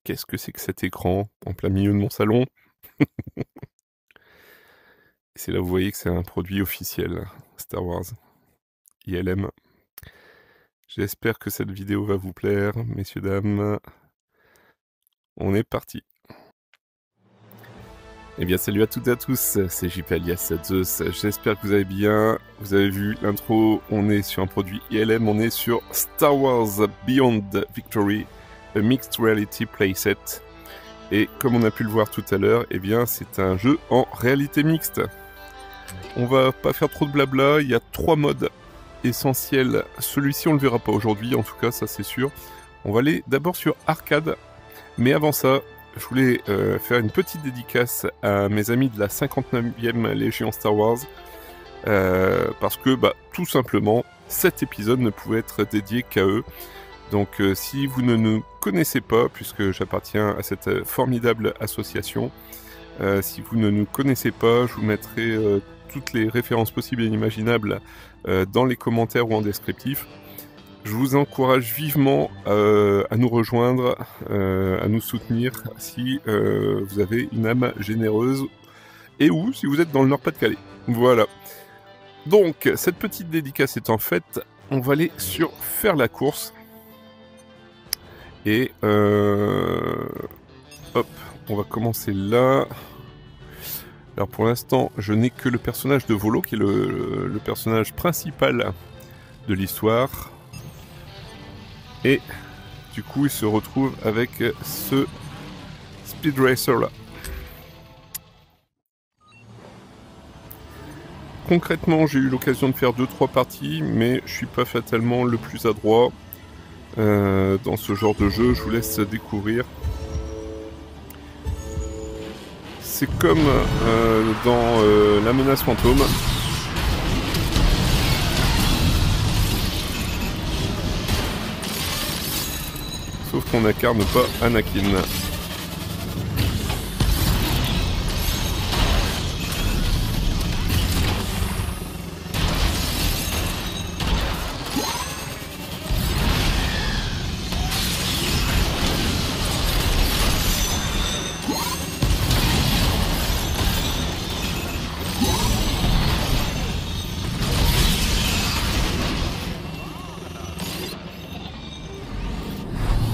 Qu'est-ce que c'est que cet écran en plein milieu de mon salon? C'est là où vous voyez que c'est un produit officiel, Star Wars, ILM. J'espère que cette vidéo va vous plaire, messieurs, dames. On est parti. Eh bien, salut à toutes et à tous, c'est JP alias Zeus. J'espère que vous allez bien. Vous avez vu l'intro, on est sur un produit ILM, on est sur Star Wars Beyond Victory, a Mixed Reality Playset. Et comme on a pu le voir tout à l'heure, eh bien, c'est un jeu en réalité mixte. On va pas faire trop de blabla, il y a 3 modes essentiels. Celui-ci, on le verra pas aujourd'hui, en tout cas, ça c'est sûr. On va aller d'abord sur arcade, mais avant ça, je voulais faire une petite dédicace à mes amis de la 59e Légion Star Wars, parce que, tout simplement, cet épisode ne pouvait être dédié qu'à eux. Donc, si vous ne nous connaissez pas, puisque j'appartiens à cette formidable association, si vous ne nous connaissez pas, je vous mettrai toutes les références possibles et inimaginables dans les commentaires ou en descriptif. Je vous encourage vivement à nous rejoindre, à nous soutenir si vous avez une âme généreuse et ou si vous êtes dans le Nord-Pas-de-Calais. Voilà. Donc, cette petite dédicace étant faite, on va aller sur faire la course. Et hop, on va commencer là. Alors pour l'instant, je n'ai que le personnage de Volo, qui est le personnage principal de l'histoire. Et du coup, il se retrouve avec ce Speed Racer là. Concrètement, j'ai eu l'occasion de faire 2-3 parties, mais je suis pas fatalement le plus adroit dans ce genre de jeu. Je vous laisse découvrir. C'est comme dans La Menace Fantôme. Sauf qu'on n'incarne pas Anakin.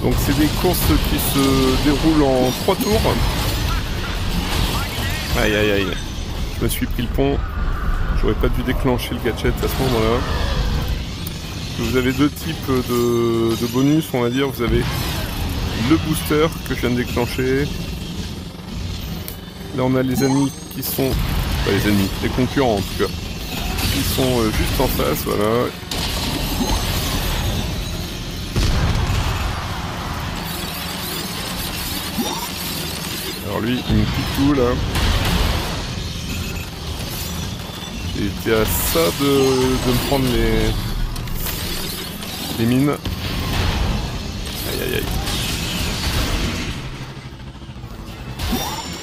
Donc c'est des courses qui se déroulent en 3 tours. Aïe aïe aïe. Je me suis pris le pont. J'aurais pas dû déclencher le gadget à ce moment-là. Vous avez 2 types de bonus, on va dire. Vous avez le booster que je viens de déclencher. Là on a les ennemis qui sont... Pas les ennemis, les concurrents en tout cas. Qui sont juste en face, voilà. Alors lui, il me pique tout là. J'ai été à ça de me prendre les mines. Aïe aïe aïe.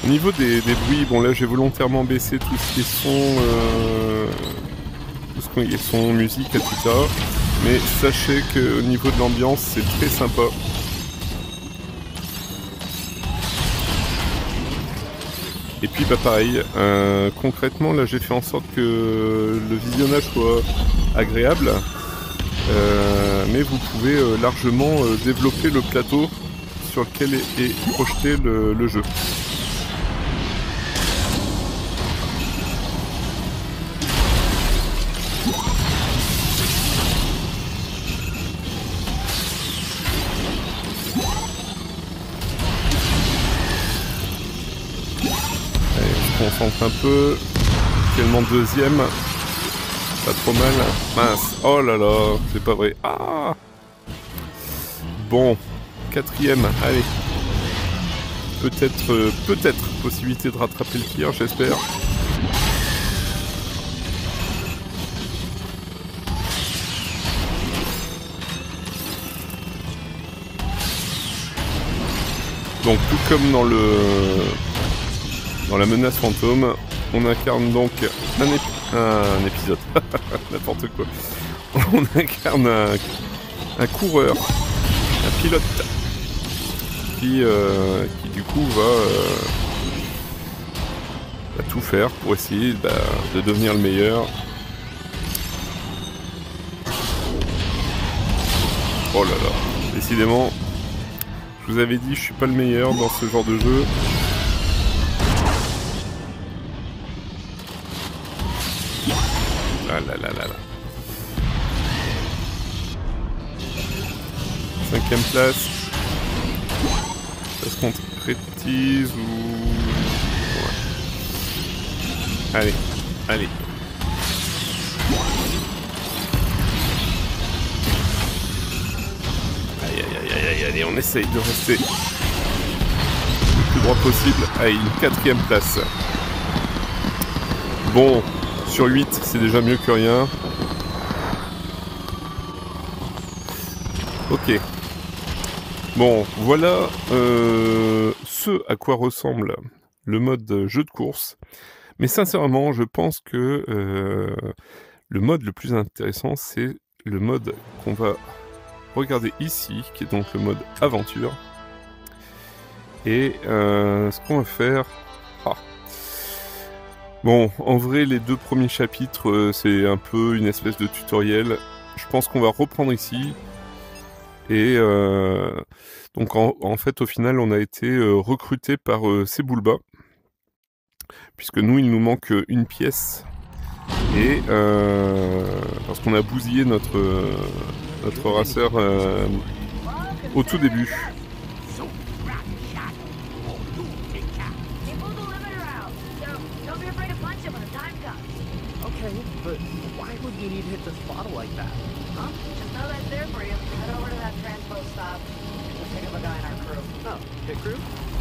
Au niveau des bruits, bon là j'ai volontairement baissé tout ce qui est son, tout ce qui est son, musique, etc. Mais sachez qu'au niveau de l'ambiance, c'est très sympa. Et puis pareil, concrètement là j'ai fait en sorte que le visionnage soit agréable, mais vous pouvez largement développer le plateau sur lequel est projeté le jeu. On concentre un peu. Tellement deuxième. Pas trop mal. Mince. Oh là là. C'est pas vrai. Ah. Bon. 4ème. Allez. Peut-être possibilité de rattraper le tir, j'espère. Donc tout comme dans La Menace Fantôme, on incarne donc un épisode, n'importe quoi. On incarne un coureur, un pilote qui du coup va tout faire pour essayer de devenir le meilleur. Oh là là, décidément, je vous avais dit, je suis pas le meilleur dans ce genre de jeu. Là là là là là. 5ème place. Ça se concrétise ou... Ouais. Allez, allez. Aïe aïe aïe aïe aïe, allez, on essaye de rester le plus droit possible. Allez, une 4ème place. Bon, sur 8, c'est déjà mieux que rien. Ok. Bon, voilà ce à quoi ressemble le mode jeu de course. Mais sincèrement, je pense que le mode le plus intéressant, c'est le mode qu'on va regarder ici, qui est donc le mode aventure. Et ce qu'on va faire... Ah. Bon, en vrai, les 2 premiers chapitres, c'est un peu une espèce de tutoriel. Je pense qu'on va reprendre ici. Et donc en fait, au final, on a été recruté par Sebulba. Puisque nous, il nous manque une pièce. Et parce qu'on a bousillé notre raceur au tout début. Okay, but why would you need to hit the throttle like that? Huh? Just know that's there for you. Head over to that transpo stop. We'll pick up a guy in our crew. Oh, pit crew?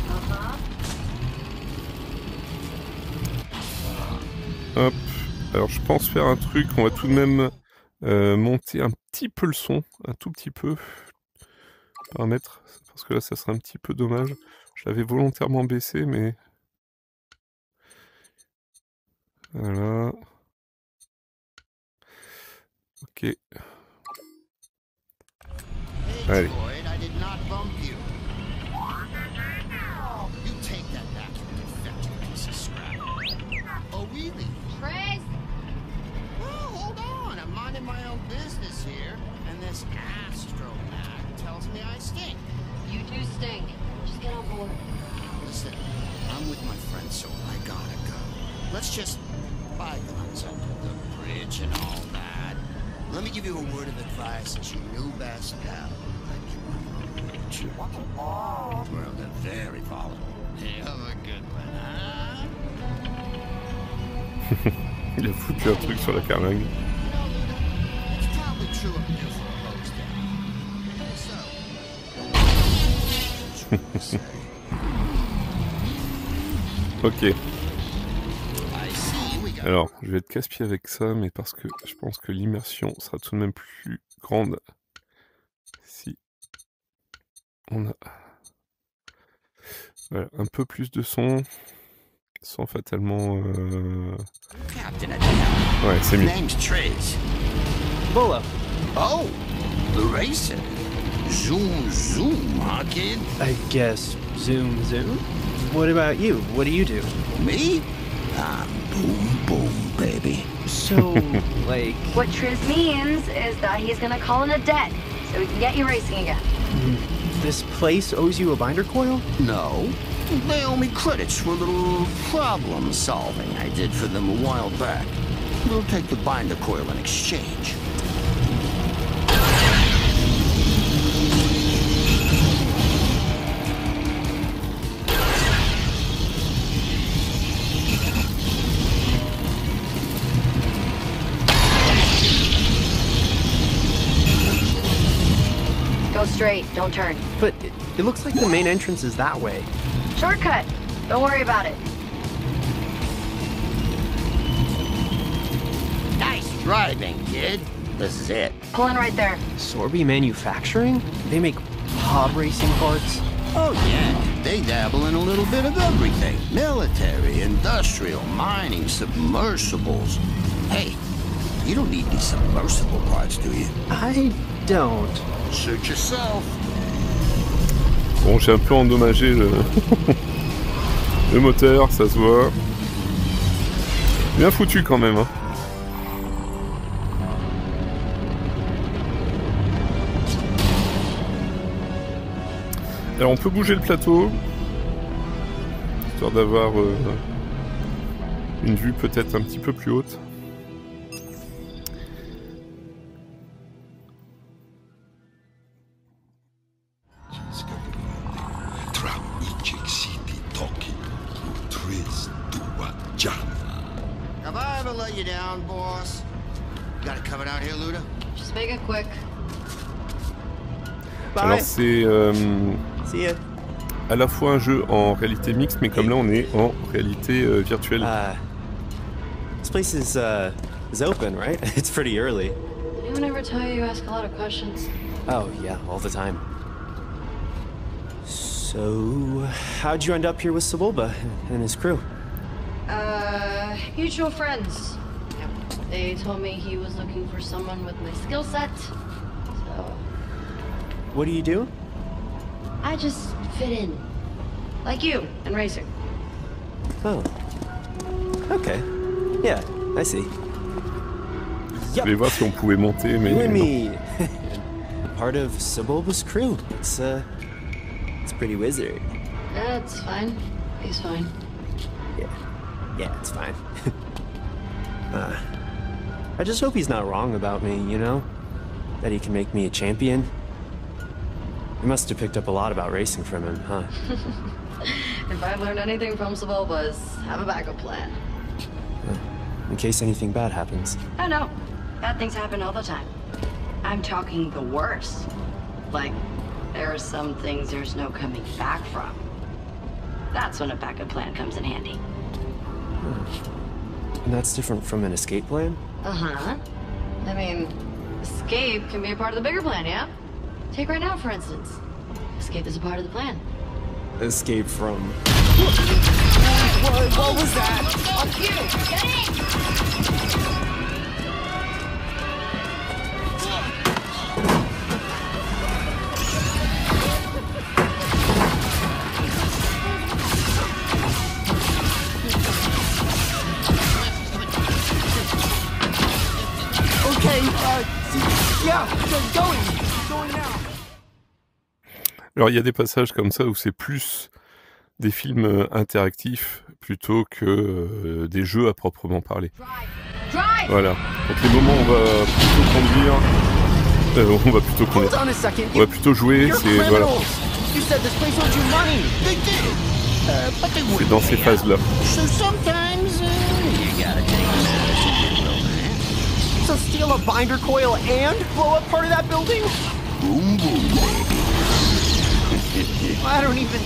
Uh-huh. Hop. Alors je pense faire un truc, on va tout de même monter un petit peu le son, un tout petit peu. Paramètres, parce que là ça serait un petit peu dommage. Je l'avais volontairement baissé, mais... Voilà. Ok. Allez. Trace! Well, hold on. I'm minding my own business here, and this astromag tells me I stink. You do stink. Just get on board. Listen, I'm with my friend, so I gotta go. Let's just bygones under the bridge and all that. Let me give you a word of advice as your new best pal. Well, they're very volatile. Hey, have a good one, huh? Il a foutu un truc sur la carlingue. It's probably true up here for a host down. Ok. Alors, je vais être casse-pied avec ça, mais parce que je pense que l'immersion sera tout de même plus grande si on a voilà, un peu plus de son, sans fatalement... Ouais, c'est mieux. Name's Trace. Bolo. Oh, the racer. Zoom, zoom, huh, kid? I guess zoom, zoom. What about you? What do you do? Me? I'm boom, boom, baby. So, like... What Triz means is that he's gonna call in a debt, so we can get you racing again. This place owes you a binder coil? No. They owe me credits for a little problem solving I did for them a while back. We'll take the binder coil in exchange. Go straight, don't turn. But it looks like the main entrance is that way. Shortcut! Don't worry about it. Nice driving, kid. This is it. Pull in right there. Sorby Manufacturing? They make pod racing parts? Oh, yeah. They dabble in a little bit of everything. Military, industrial, mining, submersibles. Hey, you don't need these submersible parts, do you? I don't. Suit yourself. Bon, j'ai un peu endommagé le, le moteur, ça se voit. Bien foutu quand même. Hein. Alors on peut bouger le plateau, histoire d'avoir une vue peut-être un petit peu plus haute. Have I ever let you down, boss? You got it covered out here, Luda? Just make it quick. Alors Bye. c'est See ya. à la fois un jeu en réalité mixte, mais comme là on est en réalité virtuelle. This place is open, right? It's pretty early. Anyone ever tell you ask a lot of questions? Oh, yeah, all the time. So, how'd you end up here with Sebulba and his crew? Mutual friends. Yep. They told me he was looking for someone with my skill set. So, What do you do? I just fit in. Like you and Racer. Oh. Okay. Yeah, I see. Je vais voir si on pouvait monter, mais You and non. me. Part of Sebulba's crew. It's pretty wizard. That's fine. He's fine. Yeah, it's fine. I just hope he's not wrong about me, you know? That he can make me a champion. You must have picked up a lot about racing from him, huh? If I've learned anything from Sebulba, is have a backup plan. In case anything bad happens. I know. Bad things happen all the time. I'm talking the worst. Like, there are some things there's no coming back from. That's when a backup plan comes in handy. And that's different from an escape plan? Uh-huh. I mean, escape can be a part of the bigger plan, yeah? Take right now, for instance. Escape is a part of the plan. Escape from... What was that? Fuck you! Get in! Okay, yeah, going now. Alors il y a des passages comme ça où c'est plus des films interactifs plutôt que des jeux à proprement parler. Drive! Voilà. Donc les moments où on va plutôt conduire, on va plutôt conduire. Hold on a second. On va plutôt jouer, You're c'est voilà, criminals. You said this place owed you money. They did. But they c'est wouldn't dans ces pay phases-là. out. So sometimes, you gotta take matters into your own hands. So steal a binder coil and blow up part of that building? Boom, boom, baby. I don't even...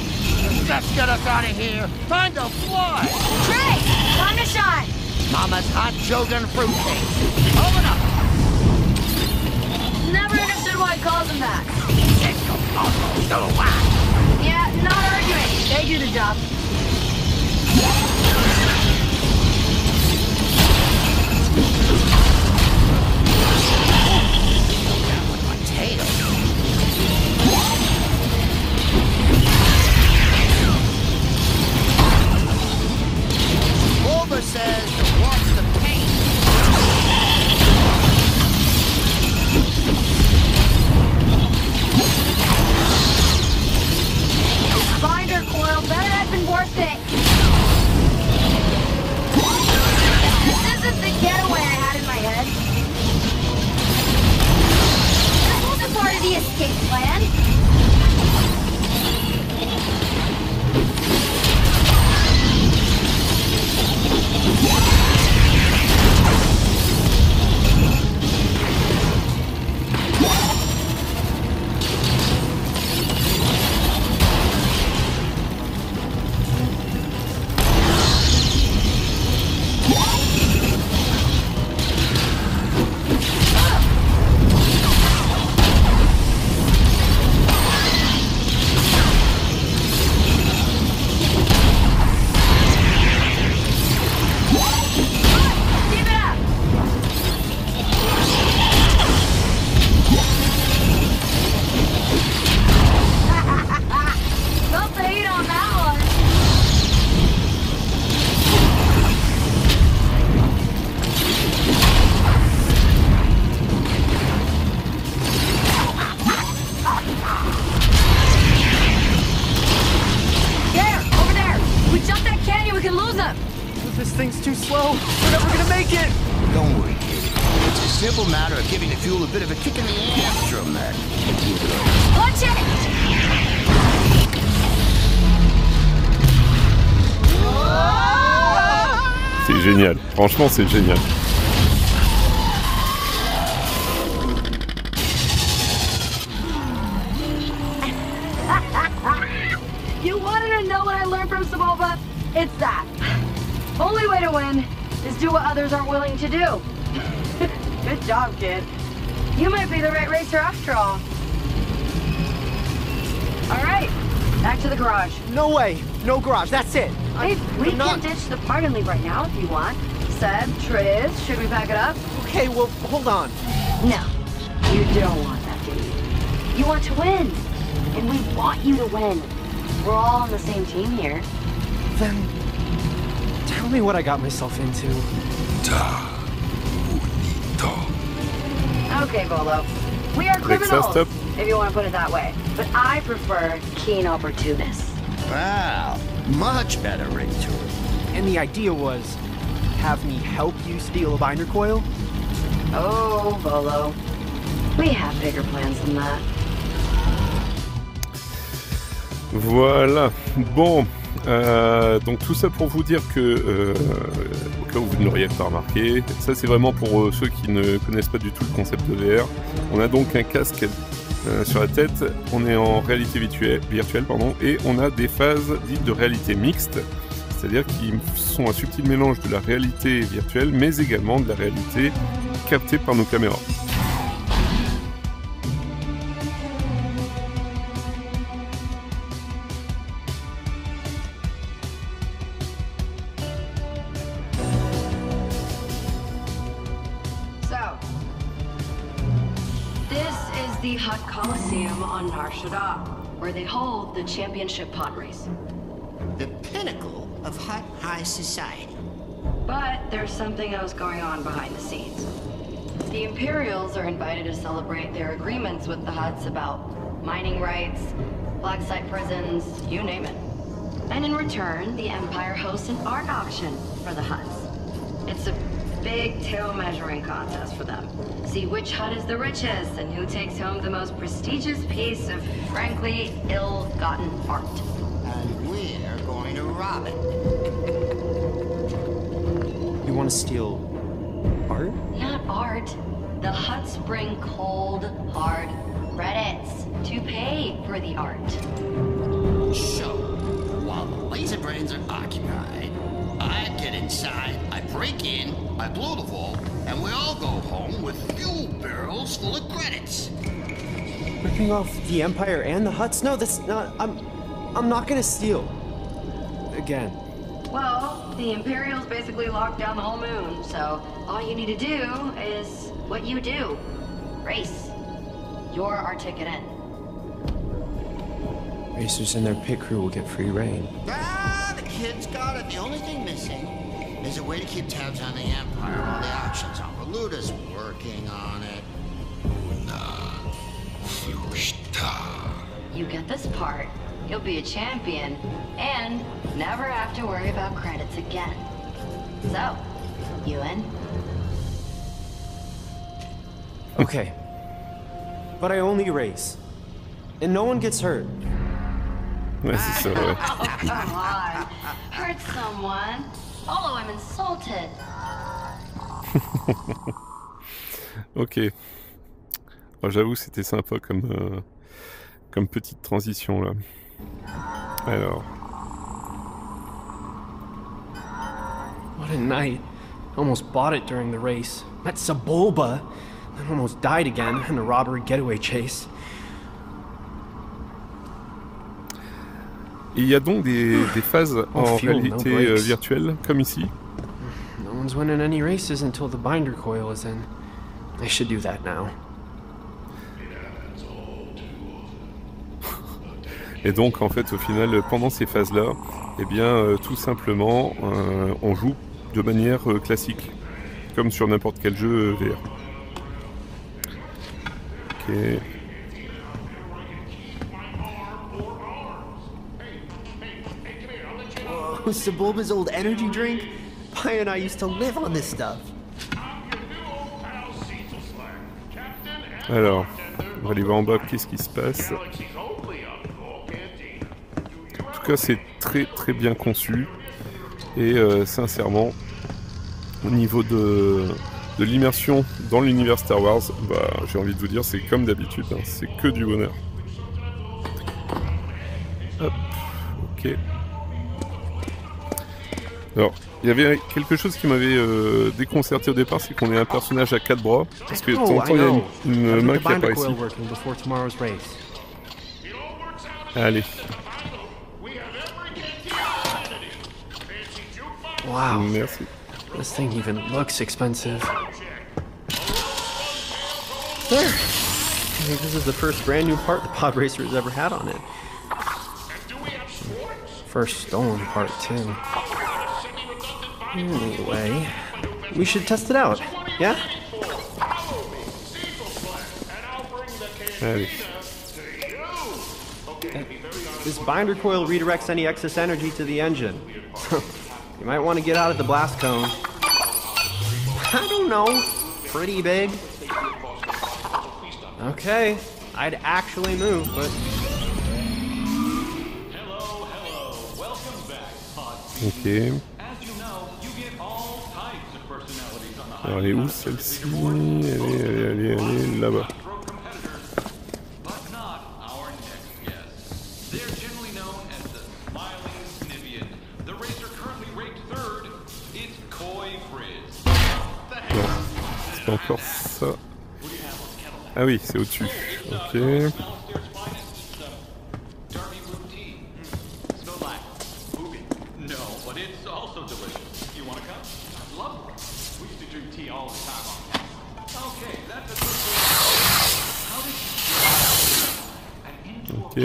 Let's get us out of here. Time to fly. Trey! Time to shine! Mama's hot Shogun fruitcakes. Open up. Never understood why it calls them that. So whack. Yeah, not arguing. They do the job. Bulba says to watch the paint. slow. We're never gonna make it. Don't worry, kid. It's a simple matter of giving the fuel a bit of a kick in the ass, Dramatic. Watch it! C'est génial. Franchement, c'est génial. You wanted to know what I learned from Sebulba? It's that. Only way to win is do what others aren't willing to do. Good job, kid. You might be the right racer after all. All right, back to the garage. No way. No garage. That's it. Hey, we I'm can not- ditch the park and leave right now if you want. Seb, Triz, should we pack it up? Okay, well, hold on. No, you don't want that, do you? You want to win, and we want you to win. We're all on the same team here. Then tell me what I got myself into. Okay, Bolo. We are Alexa, criminals, stop. if you want to put it that way. But I prefer keen opportunists. Wow, much better, Rachel. And the idea was have me help you steal a binder coil? Oh, Bolo. We have bigger plans than that. Voilà. Bon. Donc tout ça pour vous dire que, au cas où vous ne l'auriez pas remarqué, ça c'est vraiment pour ceux qui ne connaissent pas du tout le concept de VR. On a donc un casque sur la tête, on est en réalité virtuelle, et on a des phases dites de réalité mixte, c'est-à-dire qui sont un subtil mélange de la réalité virtuelle, mais également de la réalité captée par nos caméras. So, this is the Hut Coliseum on Nar Shaddaa, where they hold the championship pod race. The pinnacle of Hut High Society. But there's something else going on behind the scenes. The Imperials are invited to celebrate their agreements with the Hutts about mining rights, black site prisons, you name it. And in return, the Empire hosts an art auction for the Hutts. It's a big tail measuring contest for them. See which Hutt is the richest and who takes home the most prestigious piece of, frankly, ill-gotten art. And we're going to rob it. You want to steal art? Not art. The Hutts bring cold, hard credits to pay for the art. So, while the laser brains are occupied, I get inside, I break in, I blow the vault, and we all go home with fuel barrels full of credits. Ripping off the Empire and the Hutts? No, that's not. I'm not gonna steal. Again. Well, the Imperials basically locked down the whole moon, so all you need to do is what you do. Race. You're our ticket in. Racers and their pit crew will get free reign. Ah, the kid's got it. The only thing missing is a way to keep tabs on the Empire while the auction's on. Valuda's working on it. You get this part, you'll be a champion, and never have to worry about credits again. So, you in? Okay. But I only race. And no one gets hurt. Ouais, c'est ça, ouais. Oh, come on. Hurt someone. Oh, I'm insulted. Ok. Oh, j'avoue, c'était sympa comme petite transition là. Alors. What a night. Almost bought it during the race. Met Sebulba. Then almost died again in a robbery getaway chase. Et il y a donc des phases en fuel, no réalité brakes. virtuelle, comme ici. No one's winning any races until the binder coil is in. I should do that now. Et donc, en fait, au final, pendant ces phases-là, eh bien, tout simplement, on joue de manière classique, comme sur n'importe quel jeu VR. Ok. Oh, Sebulba's old energy drink? Why and I used to live on this stuff. Alors, on va aller voir en bas qu'est-ce qui se passe. En tout cas, c'est très très bien conçu. Et sincèrement, au niveau de l'immersion dans l'univers Star Wars, bah, j'ai envie de vous dire, c'est comme d'habitude, hein, c'est que du bonheur. Hop, ok. Alors, il y avait quelque chose qui m'avait déconcerté au départ, c'est qu'on ait un personnage à 4 bras, parce que de temps en temps, il y a une main qui apparaît ici. Allez. Wow. Merci. This thing even looks expensive. There. I think this is the first brand new part the pod racer has ever had on it. First stolen part, too. Anyway, we should test it out, yeah? Allez. This binder coil redirects any excess energy to the engine. You might want to get out of the blast cone. I don't know. Pretty big. Okay, I'd actually move, but... Ok. Alors elle est où celle-ci? Elle est là-bas. Non, c'est encore ça. Ah oui, c'est au-dessus. Ok. Ok.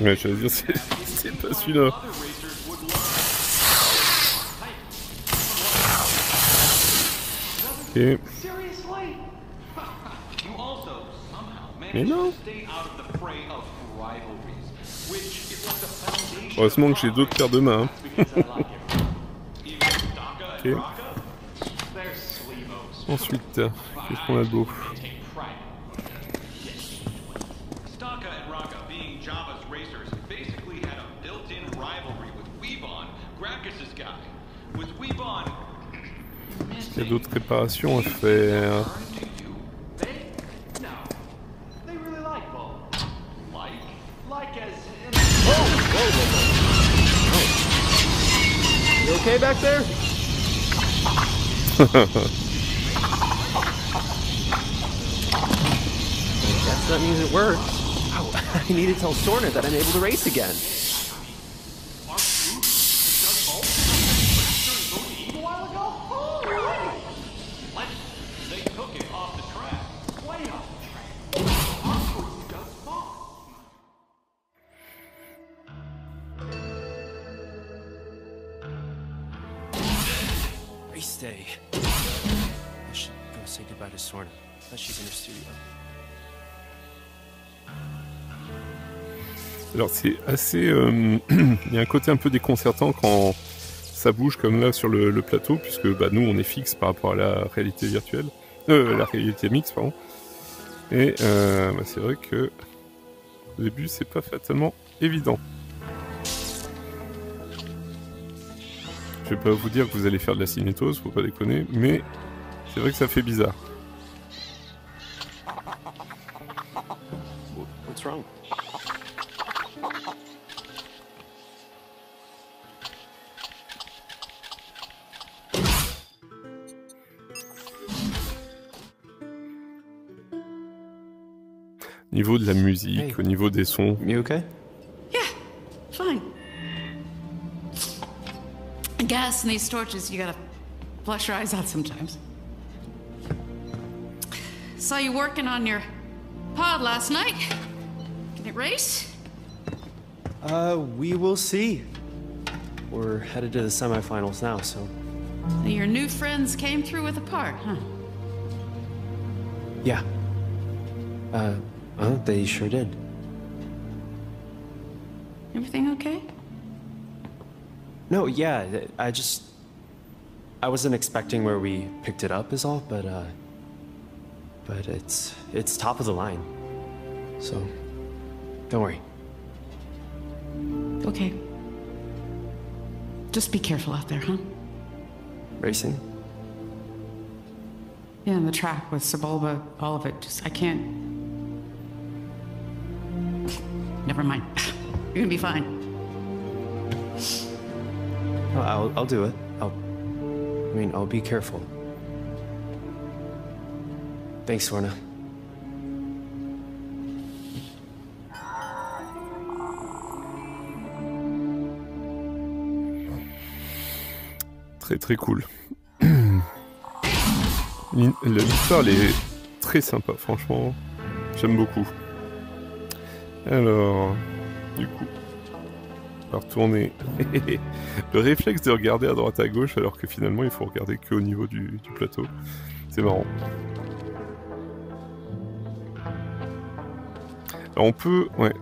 Ouais, je veux dire, c'est pas celui-là. Ok. Mais non. Heureusement que j'ai d'autres paires de mains. Ok. Ensuite, qu'est-ce qu'on a de beau? Il y a d'autres réparations à faire. You okay back there? I guess that means it works. Ow, I need to tell Sorna that I'm able to race again. Race day. I should go say goodbye to Sorna. I bet she's in her studio. Alors c'est assez... il y a un côté un peu déconcertant quand ça bouge comme là sur le plateau, puisque bah, nous on est fixe par rapport à la réalité virtuelle. La réalité mixte, pardon. Et bah, c'est vrai que au début c'est pas fatalement évident. Je vais pas vous dire que vous allez faire de la cinétose, faut pas déconner, mais c'est vrai que ça fait bizarre. What's wrong? Au niveau de la musique, Hey. au niveau des sons. You okay? Yeah, fine. Gas in these torches, you gotta flush your eyes out sometimes. Saw you working on your pod last night. Can it race? We will see. We're headed to the semifinals now, so... So your new friends came through with a part, huh? Yeah. They sure did. Everything okay? No, yeah, I wasn't expecting where we picked it up is all, but it's top of the line. So, don't worry. Okay. Just be careful out there, huh? Racing? Yeah, and the track with Sebulba, all of it, I can't... Never mind. You're gonna be fine. I'll do it. I'll be careful. Thanks, Sworna. Très très cool. L'histoire elle est très sympa, franchement. J'aime beaucoup. Alors, du coup, on va retourner. Le réflexe de regarder à droite à gauche alors que finalement il faut regarder qu'au niveau du plateau. C'est marrant. Alors on peut, ouais,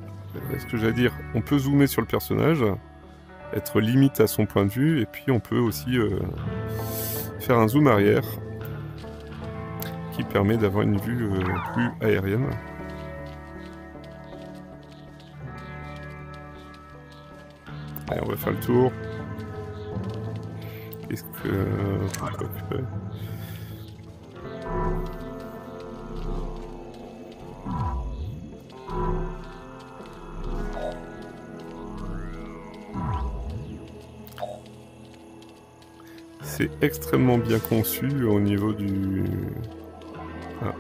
ce que j'allais dire, on peut zoomer sur le personnage, être limite à son point de vue, et puis on peut aussi faire un zoom arrière qui permet d'avoir une vue plus aérienne. Allez, on va faire le tour. Qu'est-ce que on peut occuper ? C'est extrêmement bien conçu au niveau du... Ah.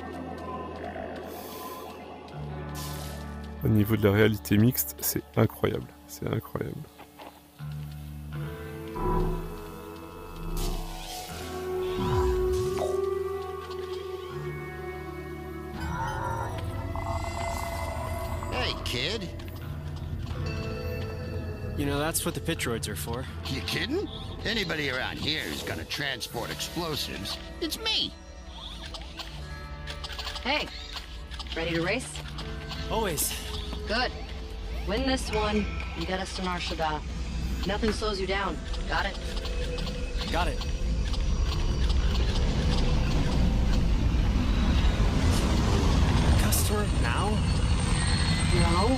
Au niveau de la réalité mixte, c'est incroyable. C'est incroyable. Hey, kid. You know, that's what the pit droids are for. You kidding? Anybody around here who's gonna transport explosives, it's me. Hey, ready to race? Always. Good. Win this one, and get us to Nar Shaddaa. Nothing slows you down. Got it? Got it. Customer now? No.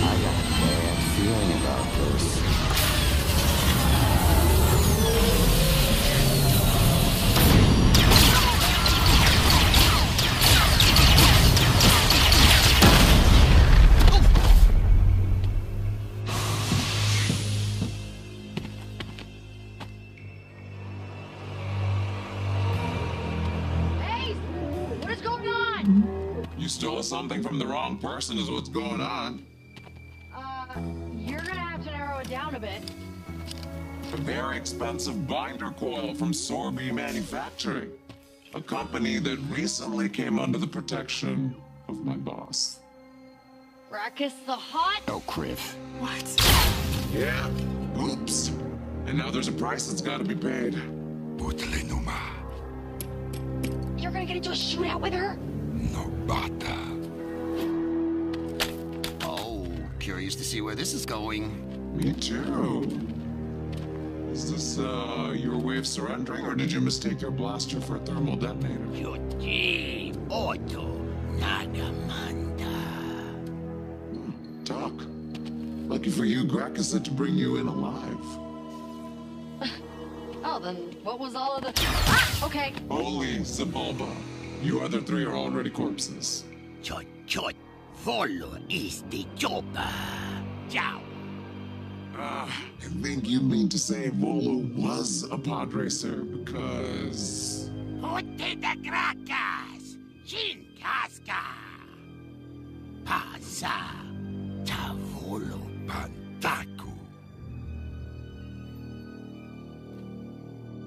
I got a bad feeling about this. Hey! What is going on? You stole something from the wrong person is what's going on. You're gonna have to narrow it down a bit. A very expensive binder coil from Sorby Manufacturing. A company that recently came under the protection of my boss. Gracchus the Hot? Oh, Kriv. Yeah, oops. And now there's a price that's gotta be paid. You're gonna get into a shootout with her? Oh, curious to see where this is going. Me too. Is this, your way of surrendering, or did you mistake your blaster for a thermal detonator? Talk. Lucky for you, Gracchus said to bring you in alive. Oh, then what was all of the... Ah! Okay. Holy Sebulba. You other three are already corpses. Volo is the chopper. Ciao. I think you mean to say Volo was a pod racer because... Hote da Gracchus. Shinkaska. Pasa. Tavolo Pantaku.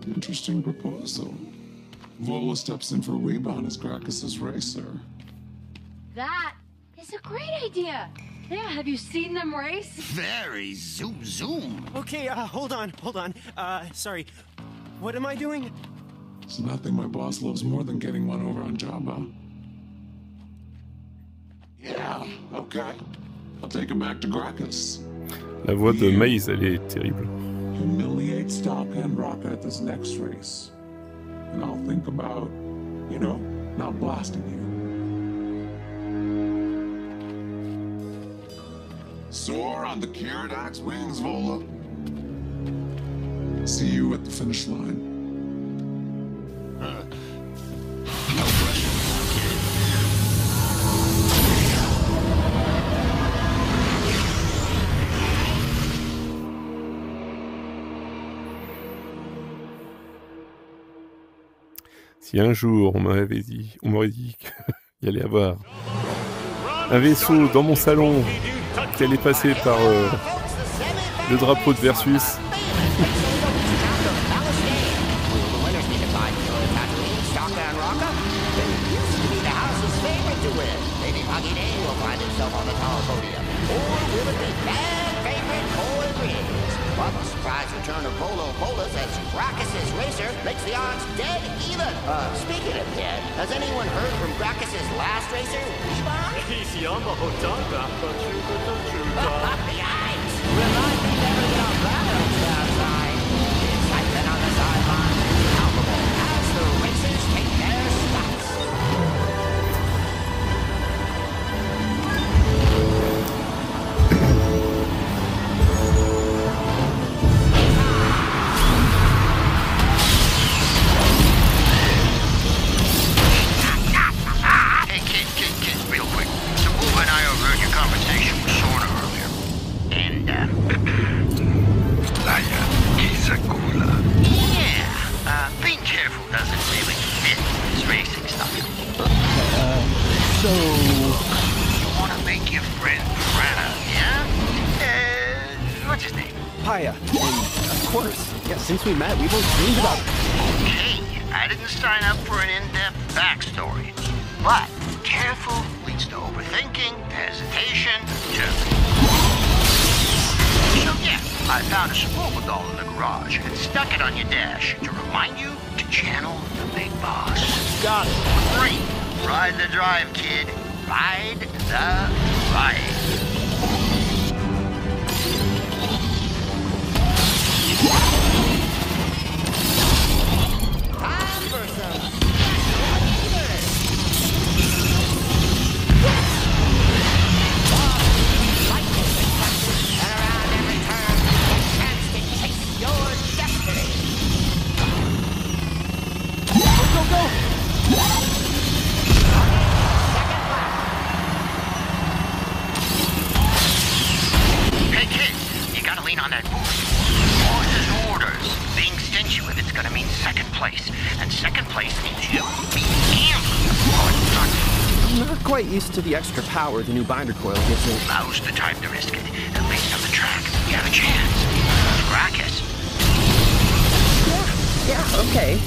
Interesting proposal. Volo steps in for Rebound as Gracchus's racer. That is That's a great idea. Yeah, have you seen them race? Very zoom. Okay, hold on. Sorry. What am I doing? It's nothing my boss loves more than getting one over on Jabba. Yeah, okay. I'll take him back to Gracchus. La voix de Maze, elle est terrible. Humiliate Starpan Raka at this next race. And I'll think about, not blasting you. Soar on the Kiridax wings, Vola. See you at the finish line. No pressure, kid. Si un jour on m'aurait dit qu'il allait y avoir un vaisseau dans mon salon qui allait passer par le drapeau de Versus. What a surprise return of Volo Bolas as Gracchus' racer makes the odds dead even. Speaking of dead, has anyone heard from Gracchus' last racer, Levi? Yikes! Remind me never get off that outside. The excitement on the sideline is palpable as the racers take their stops. Being careful doesn't really fit this racing stuff. So... You want to make your friend Prana, yeah? What's his name? Paya. And of course, since we met, we've always dreamed about... Okay, I didn't sign up for an in-depth backstory. But careful leads to overthinking, hesitation, So yeah, I found a Sebulba doll in the garage and stuck it on your dash to remind you to channel the big boss. Got it. 3. Ride the drive, kid. Ride the ride. Time for some and around every turn, a chance to chase your destiny. Go! Hey kid, you gotta lean on that boost. Boss's orders. Being stingy with it's gonna mean second place, and second place means you being gambling. I'm not quite used to the extra power the new binder coil gives me. Now's the time to risk it. At least on the track, you have a chance. Gracchus. Yeah, okay.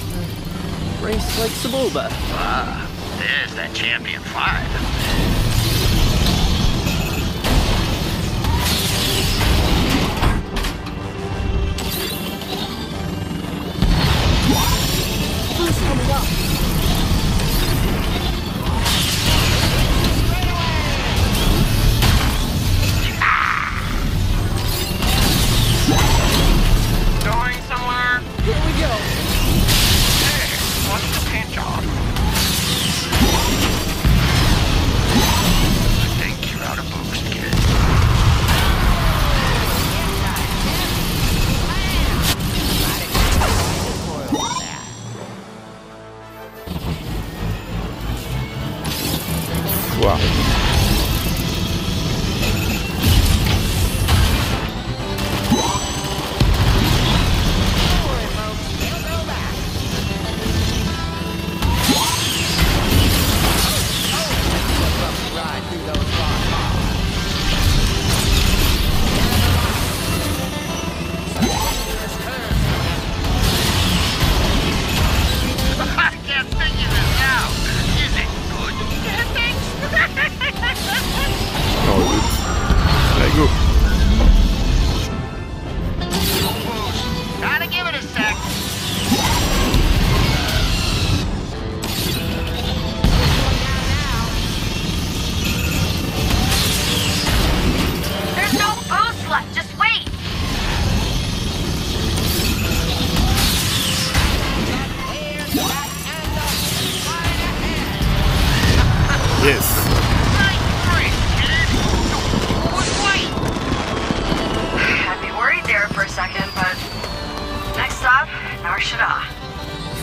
Race like Sebulba. Ah, there's that champion 5. Who's coming up? Going somewhere? Here we go. Hey, what's the paint job?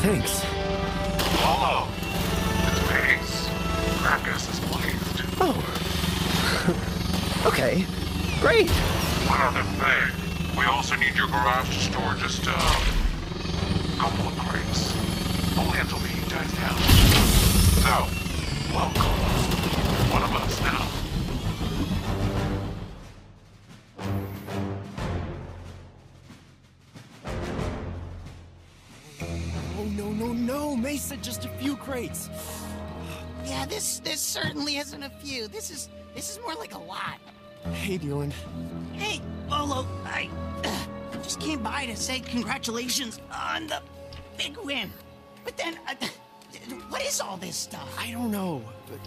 thanks. Follow. It's Pace. Gracchus is pleased. Oh. Okay. Great. One other thing. We also need your garage to store just a couple of crates. Only until the heat dies down. So, welcome. One of us now. Oh, no. Mesa, just a few crates. Yeah, this certainly isn't a few. This is more like a lot. Hey, Dylan. Hey, Lolo, I just came by to say congratulations on the big win. But then, what is all this stuff? I don't know, but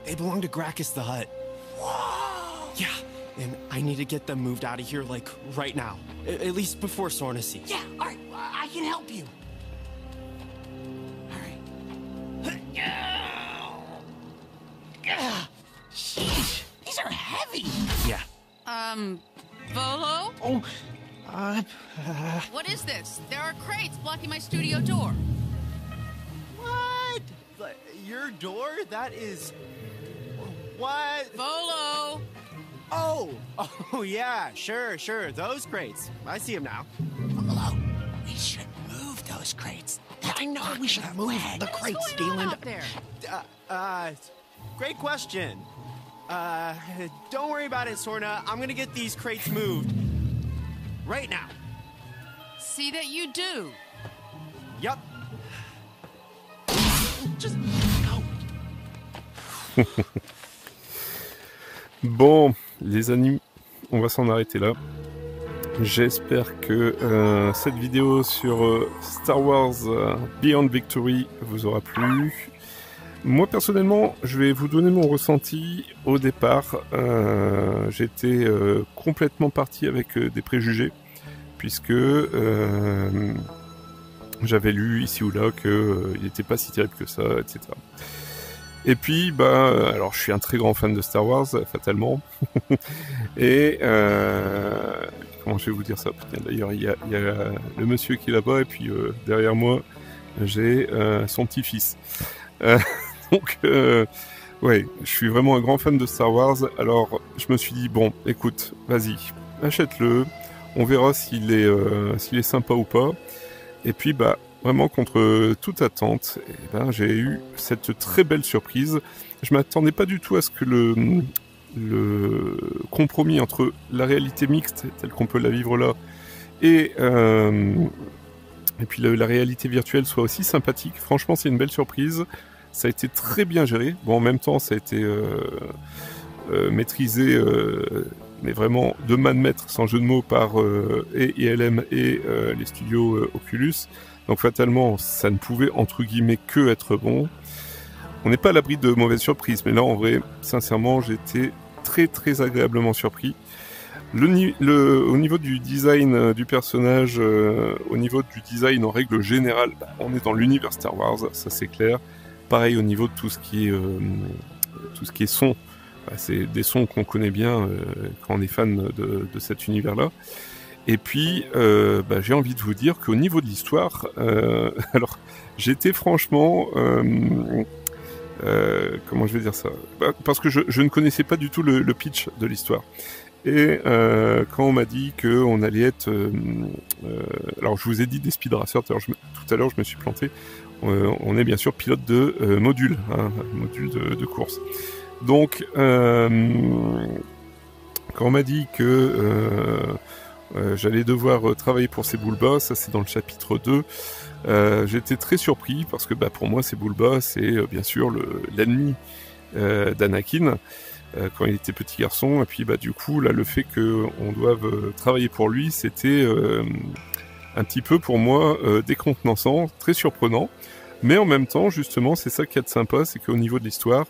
they belong to Gracchus the Hutt. Whoa! Yeah, and I need to get them moved out of here, like, right now. At least before Sorna sees. Yeah, all right, I can help you. All right. Sheesh, these are heavy. Yeah. Volo? Oh, What is this? There are crates blocking my studio door. what? Your door? That is... What? Volo! Oh, yeah, sure, those crates. I see them now. Lolo, we should move those crates. I know we should move the crates, What's going on Dylan. out there? Great question. Don't worry about it, Sorna. I'm gonna get these crates moved right now. See that you do. Yep. Just go. Bon, les amis, on va s'en arrêter là. J'espère que cette vidéo sur Star Wars Beyond Victory vous aura plu. Moi personnellement, je vais vous donner mon ressenti. Au départ, j'étais complètement parti avec des préjugés, puisque j'avais lu ici ou là qu'il n'était pas si terrible que ça, etc. Et puis, alors je suis un très grand fan de Star Wars, fatalement. Et comment je vais vous dire ça? D'ailleurs, il y a le monsieur qui est là-bas, et puis derrière moi, j'ai son petit-fils. Donc, ouais, je suis vraiment un grand fan de Star Wars. Alors, je me suis dit, bon, écoute, vas-y, achète-le. On verra s'il est sympa ou pas. Et puis, vraiment, contre toute attente, j'ai eu cette très belle surprise. Je m'attendais pas du tout à ce que le compromis entre la réalité mixte, telle qu'on peut la vivre là, et puis la réalité virtuelle soit aussi sympathique. Franchement, c'est une belle surprise. Ça a été très bien géré. Bon, en même temps, ça a été maîtrisé, mais vraiment de main de maître, sans jeu de mots, par et ILM et les studios Oculus. Donc fatalement, ça ne pouvait entre guillemets que être bon. On n'est pas à l'abri de mauvaises surprises, mais là, en vrai, sincèrement, j'étais très très agréablement surpris. Au niveau du design du personnage, au niveau du design en règle générale, on est dans l'univers Star Wars, ça c'est clair. Pareil au niveau de tout ce qui est son, c'est des sons qu'on connaît bien quand on est fan de cet univers-là. Et puis, j'ai envie de vous dire qu'au niveau de l'histoire, alors j'étais franchement, comment je vais dire ça, parce que je ne connaissais pas du tout le pitch de l'histoire. Et quand on m'a dit qu'on allait être... alors je vous ai dit des speed racers, tout à l'heure je me suis planté. On est bien sûr pilote de module, module de course. Donc, quand on m'a dit que j'allais devoir travailler pour Sebulba, ça c'est dans le chapitre 2, j'étais très surpris parce que pour moi Sebulba c'est bien sûr l'ennemi d'Anakin quand il était petit garçon, et puis du coup là le fait qu'on doive travailler pour lui, c'était un petit peu pour moi décontenançant, très surprenant, mais en même temps justement c'est ça qui est de sympa, c'est qu'au niveau de l'histoire,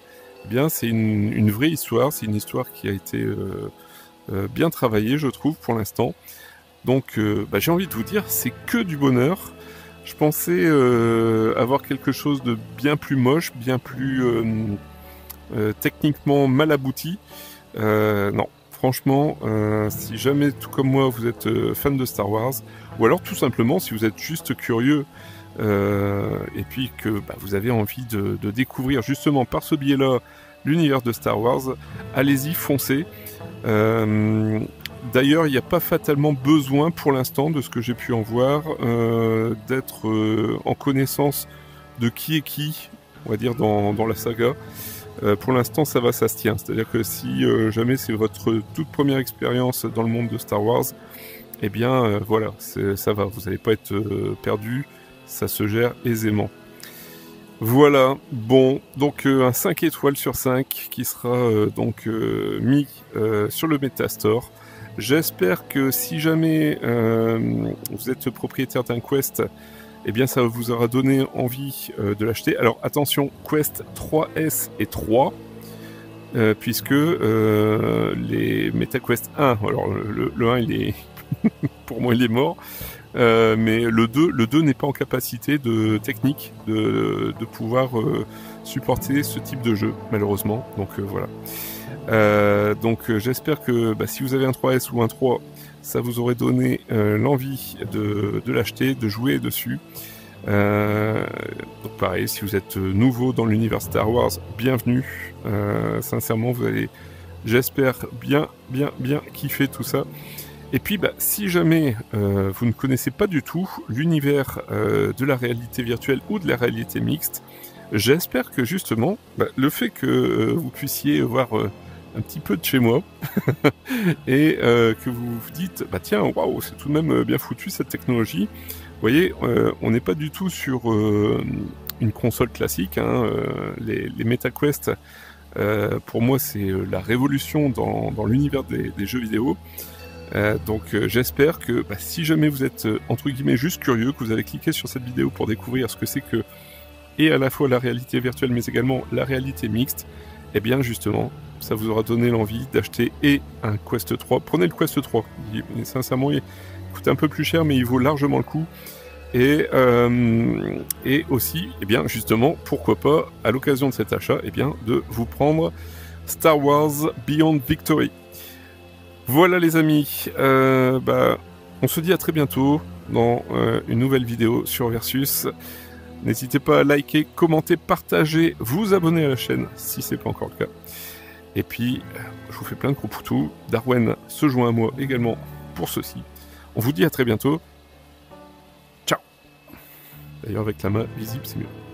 bien c'est une vraie histoire, c'est une histoire qui a été bien travaillée je trouve pour l'instant. Donc j'ai envie de vous dire, c'est que du bonheur. Je pensais avoir quelque chose de bien plus moche, bien plus techniquement mal abouti. Non, franchement, si jamais, tout comme moi, vous êtes fan de Star Wars, ou alors tout simplement, si vous êtes juste curieux et puis que vous avez envie de découvrir justement par ce biais-là l'univers de Star Wars, allez-y, foncez. D'ailleurs, il n'y a pas fatalement besoin pour l'instant, de ce que j'ai pu en voir, d'être en connaissance de qui est qui, on va dire, dans la saga. Pour l'instant, ça va, ça se tient. C'est-à-dire que si jamais c'est votre toute première expérience dans le monde de Star Wars, eh bien, voilà, ça va. Vous n'allez pas être perdu, ça se gère aisément. Voilà, bon, donc un 5 étoiles sur 5 qui sera mis sur le Metastore. J'espère que si jamais vous êtes propriétaire d'un Quest, eh bien ça vous aura donné envie de l'acheter. Alors attention, Quest 3S et 3, puisque les MetaQuest 1, alors le 1 il est pour moi il est mort, mais le 2 n'est pas en capacité technique de pouvoir supporter ce type de jeu, malheureusement, donc voilà. J'espère que si vous avez un 3S ou un 3, ça vous aurait donné l'envie de l'acheter, de jouer dessus. Donc pareil, si vous êtes nouveau dans l'univers Star Wars, bienvenue. Sincèrement, vous allez, j'espère, bien kiffer tout ça. Et puis, si jamais vous ne connaissez pas du tout l'univers de la réalité virtuelle ou de la réalité mixte, j'espère que justement, le fait que vous puissiez voir un petit peu de chez moi et que vous vous dites, tiens, waouh, c'est tout de même bien foutu cette technologie. Vous voyez, on n'est pas du tout sur une console classique, hein, les MetaQuest, pour moi, c'est la révolution dans l'univers des jeux vidéo. J'espère que si jamais vous êtes entre guillemets juste curieux, que vous allez cliquer sur cette vidéo pour découvrir ce que c'est que et à la fois la réalité virtuelle mais également la réalité mixte, et bien justement ça vous aura donné l'envie d'acheter et un Quest 3. Prenez le Quest 3, sincèrement il coûte un peu plus cher mais il vaut largement le coup, et aussi et bien justement pourquoi pas à l'occasion de cet achat et bien de vous prendre Star Wars Beyond Victory. Voilà les amis, on se dit à très bientôt dans une nouvelle vidéo sur Versus. N'hésitez pas à liker, commenter, partager, vous abonner à la chaîne si c'est pas encore le cas. Et puis, je vous fais plein de gros poutous. Darwen se joint à moi également pour ceci. On vous dit à très bientôt. Ciao. D'ailleurs avec la main visible c'est mieux.